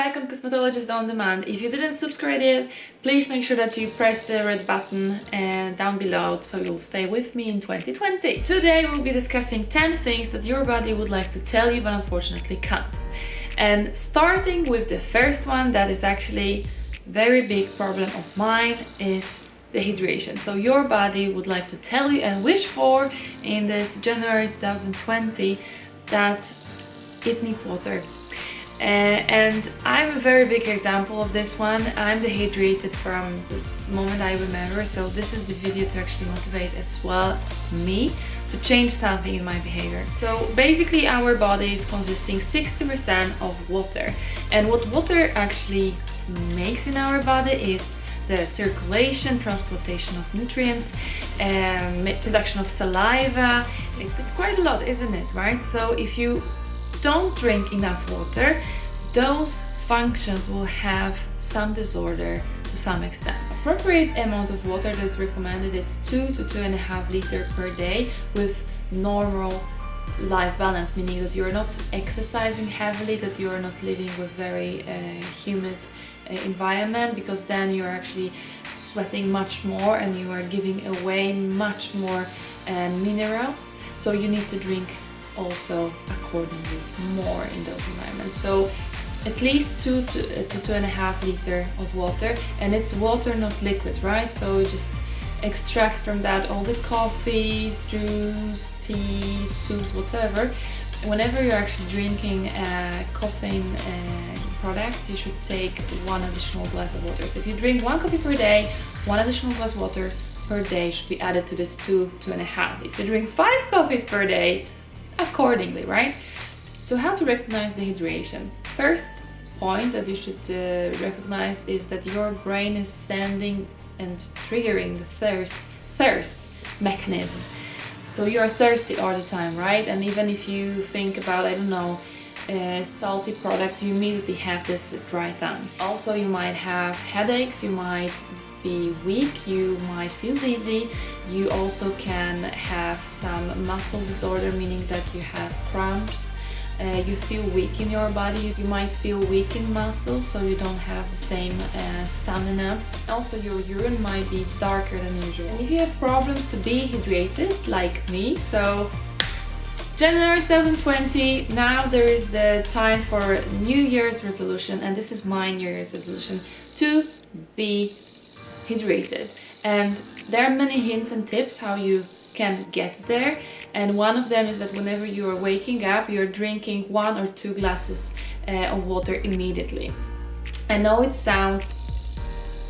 back on Cosmetologist on Demand. If you didn't subscribe yet, please make sure that you press the red button down below so you'll stay with me in 2020. Today we'll be discussing 10 things that your body would like to tell you but unfortunately can't. And starting with the first one, that is actually very big problem of mine, is dehydration. So your body would like to tell you and wish for in this January 2020 that it needs water. And I'm a very big example of this one. I'm dehydrated from the moment I remember, so this is the video to actually motivate as well me to change something in my behavior. So basically our body is consisting 60% of water, and what water actually makes in our body is the circulation, transportation of nutrients, production of saliva. It's quite a lot, isn't it, right? So if you don't drink enough water, those functions will have some disorder to some extent. Appropriate amount of water that's recommended is 2 to 2.5 liters per day with normal life balance, meaning that you're not exercising heavily, that you're not living with very humid environment, because then you're actually sweating much more and you are giving away much more minerals. So you need to drink also accordingly more in those environments. So at least 2 to 2.5 liters of water, and it's water, not liquids, right? So just extract from that all the coffees, juice, tea, soups, whatsoever. Whenever you're actually drinking caffeine products, you should take 1 additional glass of water. So if you drink 1 coffee per day, 1 additional glass of water per day should be added to this 2.5. If you drink 5 coffees per day, accordingly, right? So how to recognize dehydration? First point that you should recognize is that your brain is sending and triggering the thirst mechanism. So you're thirsty all the time, right? And even if you think about, I don't know, salty products, you immediately have this dry tongue. Also, you might have headaches, you might be weak, you might feel dizzy. You also can have some muscle disorder, meaning that you have cramps. You feel weak in your body. You might feel weak in muscles, so you don't have the same stamina. Also, your urine might be darker than usual. And if you have problems to be hydrated, like me, so January 2020, now there is the time for New Year's resolution, and this is my New Year's resolution, to be hydrated. And there are many hints and tips how you can get there, and one of them is that whenever you are waking up, you're drinking 1 or 2 glasses of water immediately. I know it sounds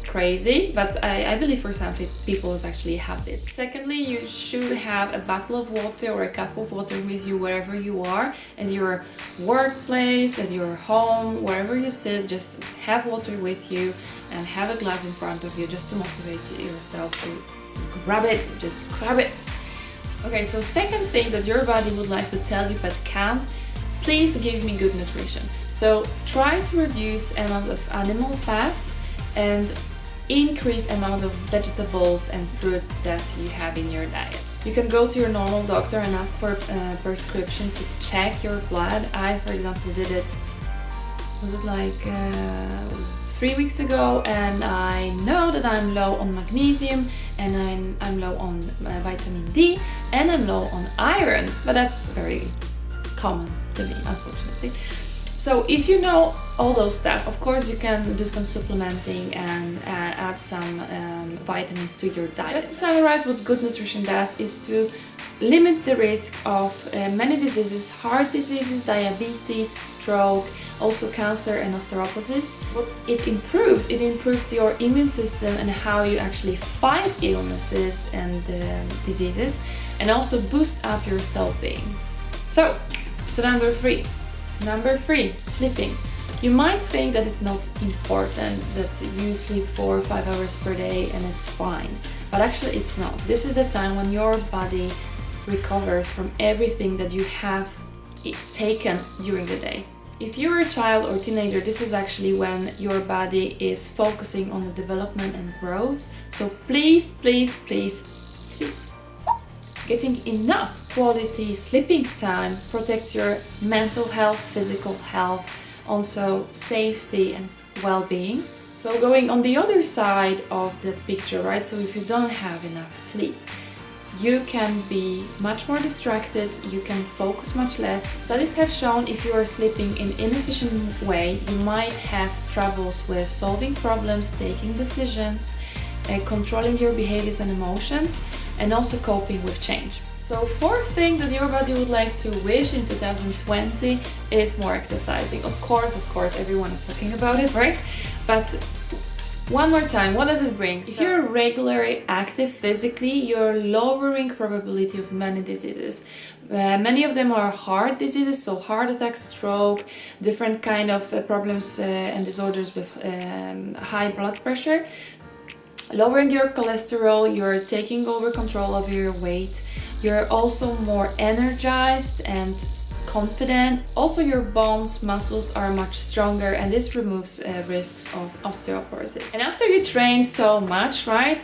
crazy, but I believe for some people it's actually a habit. Secondly, you should have a bottle of water or a cup of water with you wherever you are, at your workplace, at your home, wherever you sit. Just have water with you and have a glass in front of you just to motivate yourself to grab it, just grab it. Okay, so second thing that your body would like to tell you but can't, please give me good nutrition. So try to reduce amount of animal fats and increase amount of vegetables and fruit that you have in your diet. You can go to your normal doctor and ask for a prescription to check your blood. I, for example, did it, was it like 3 weeks ago, and I know that I'm low on magnesium, and I'm low on vitamin D, and I'm low on iron, but that's very common to me, unfortunately. So if you know all those stuff, of course you can do some supplementing and add some vitamins to your diet. Just to summarize, what good nutrition does is to limit the risk of many diseases, heart diseases, diabetes, stroke, also cancer and osteoporosis. What it improves your immune system and how you actually fight illnesses and diseases, and also boost up your self-being. So, to number 3. Number 3, sleeping. You might think that it's not important, that you sleep 4 or 5 hours per day and it's fine, but actually it's not. This is the time when your body recovers from everything that you have taken during the day. If you're a child or teenager, this is actually when your body is focusing on the development and growth. So please, please, please sleep. Getting enough quality sleeping time protects your mental health, physical health, also safety and well-being. So going on the other side of that picture, right? So if you don't have enough sleep, you can be much more distracted, you can focus much less. Studies have shown if you are sleeping in inefficient way, you might have troubles with solving problems, taking decisions, controlling your behaviors and emotions, and also coping with change. So fourth thing that your body would like to wish in 2020 is more exercising. Of course, everyone is talking about it, right? But one more time, what does it bring? If you're regularly active physically, you're lowering probability of many diseases. Many of them are heart diseases, so heart attack, stroke, different kind of problems and disorders with high blood pressure. Lowering your cholesterol, you're taking over control of your weight, you're also more energized and confident. Also your bones, muscles are much stronger, and this removes risks of osteoporosis. And after you train so much, right,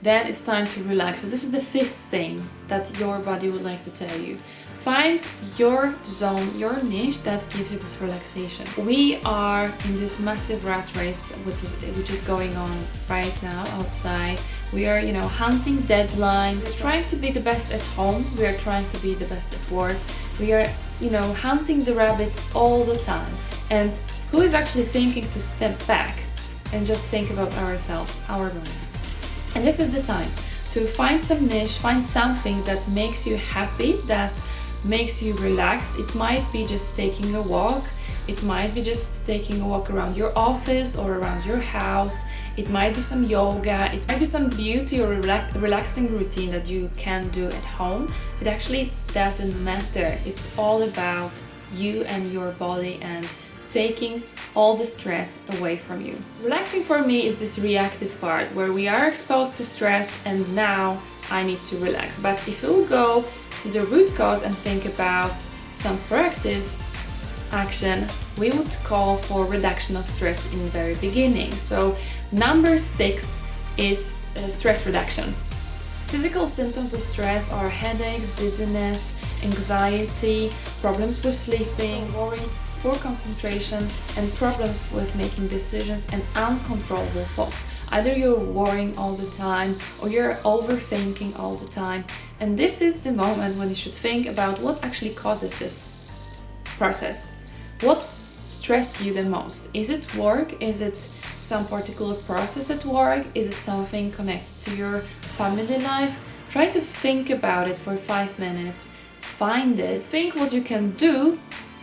then it's time to relax. So this is the fifth thing that your body would like to tell you. Find your zone, your niche that gives you this relaxation. We are in this massive rat race which is going on right now outside. We are, hunting deadlines, trying to be the best at home. We are trying to be the best at work. We are, hunting the rabbit all the time. And who is actually thinking to step back and just think about ourselves, our body? And this is the time to find some niche, find something that makes you happy, that makes you relaxed. It might be just taking a walk, it might be just taking a walk around your office or around your house, it might be some yoga, it might be some beauty or relaxing routine that you can do at home. It actually doesn't matter. It's all about you and your body and taking all the stress away from you. Relaxing for me is this reactive part where we are exposed to stress and now I need to relax. But if you go to the root cause and think about some proactive action, we would call for reduction of stress in the very beginning. So number 6 is stress reduction. Physical symptoms of stress are headaches, dizziness, anxiety, problems with sleeping, worrying, poor concentration, and problems with making decisions and uncontrollable thoughts. Either you're worrying all the time or you're overthinking all the time. And this is the moment when you should think about what actually causes this process. What stresses you the most? Is it work? Is it some particular process at work? Is it something connected to your family life? Try to think about it for 5 minutes. Find it. Think what you can do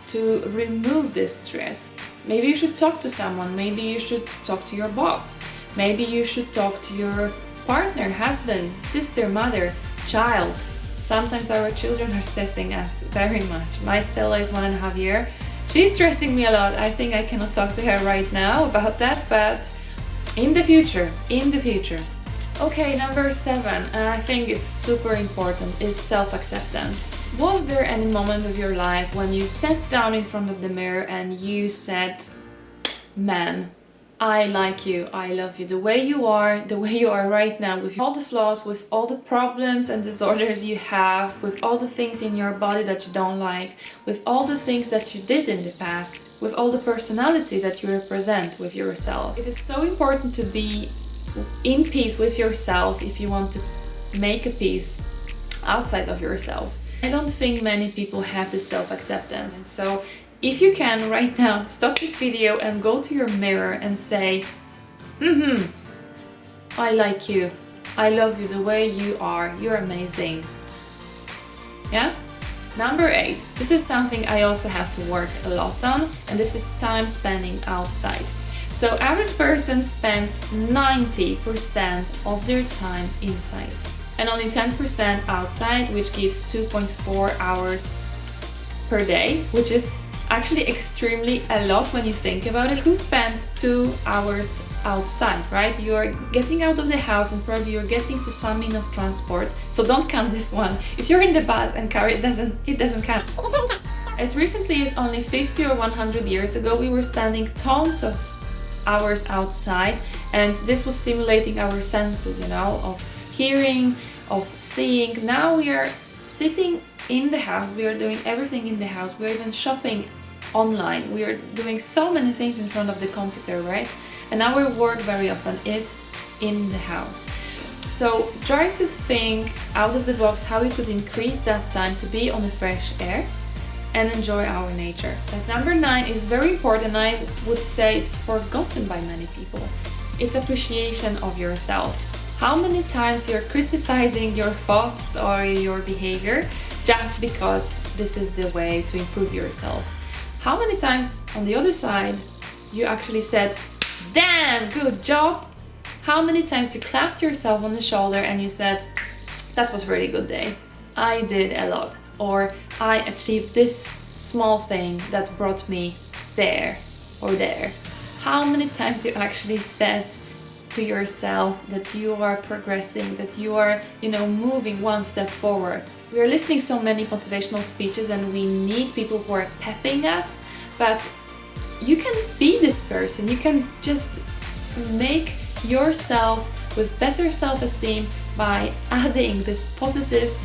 to remove this stress. Maybe you should talk to someone. Maybe you should talk to your boss. Maybe you should talk to your partner, husband, sister, mother, child. Sometimes our children are stressing us very much. My Stella is 1.5 years. She's stressing me a lot. I think I cannot talk to her right now about that, but in the future. Okay, number 7, and I think it's super important, is self-acceptance. Was there any moment of your life when you sat down in front of the mirror and you said, man, I like you, I love you, the way you are right now, with all the flaws, with all the problems and disorders you have, with all the things in your body that you don't like, with all the things that you did in the past, with all the personality that you represent with yourself. It is so important to be in peace with yourself if you want to make a peace outside of yourself. I don't think many people have this self-acceptance. So if you can right now, stop this video and go to your mirror and say, I like you, I love you the way you are, you're amazing. Yeah? Number 8, this is something I also have to work a lot on, and this is time spending outside. So average person spends 90% of their time inside and only 10% outside, which gives 2.4 hours per day, which is actually extremely a lot when you think about it. Who spends 2 hours outside, right? You're getting out of the house and probably you're getting to some means of transport, so don't count this one. If you're in the bus and car, it doesn't count. As recently as only 50 or 100 years ago, we were spending tons of hours outside, and this was stimulating our senses, of hearing, of seeing. Now we are sitting in the house, we are doing everything in the house, we're even shopping online. We are doing so many things in front of the computer, right? And our work very often is in the house. So try to think out of the box how we could increase that time to be on the fresh air and enjoy our nature. That number 9 is very important. I would say it's forgotten by many people. It's appreciation of yourself. How many times you're criticizing your thoughts or your behavior just because this is the way to improve yourself? How many times on the other side you actually said, damn, good job? How many times you clapped yourself on the shoulder and you said, that was a really good day, I did a lot, or I achieved this small thing that brought me there or there? How many times you actually said to yourself that you are progressing, that you are, moving one step forward? We are listening so many motivational speeches and we need people who are pepping us, but you can be this person. You can just make yourself with better self-esteem by adding this positive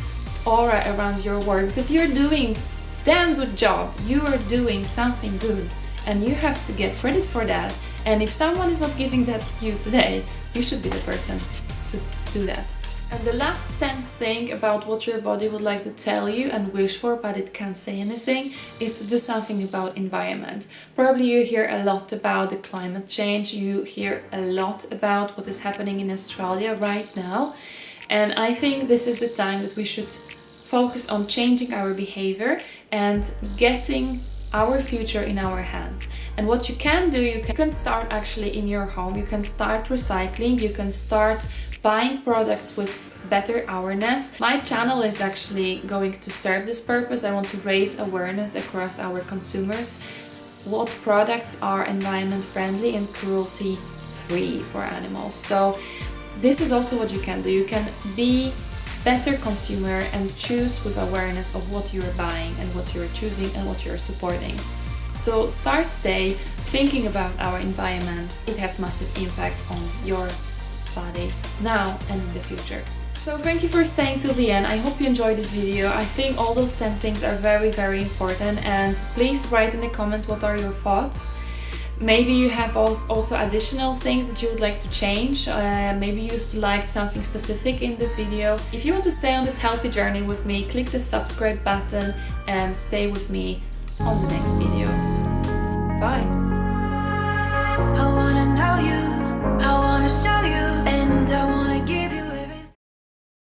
aura around your work, because you're doing damn good job. You are doing something good and you have to get credit for that. And if someone is not giving that to you today, you should be the person to do that. And the last 10th thing about what your body would like to tell you and wish for, but it can't say anything, is to do something about environment. Probably you hear a lot about the climate change. You hear a lot about what is happening in Australia right now. And I think this is the time that we should focus on changing our behavior and getting our future in our hands. And what you can do, you can start actually in your home. You can start recycling. You can start buying products with better awareness. My channel is actually going to serve this purpose. I want to raise awareness across our consumers. What products are environment friendly and cruelty free for animals? So this is also what you can do. You can be better consumer and choose with awareness of what you're buying and what you're choosing and what you're supporting. So start today thinking about our environment. It has massive impact on your body now and in the future. So thank you for staying till the end. I hope you enjoyed this video. I think all those 10 things are very, very important, and please write in the comments what are your thoughts. Maybe you have also additional things that you would like to change. Maybe you liked something specific in this video. If you want to stay on this healthy journey with me, click the subscribe button and stay with me on the next video. Bye!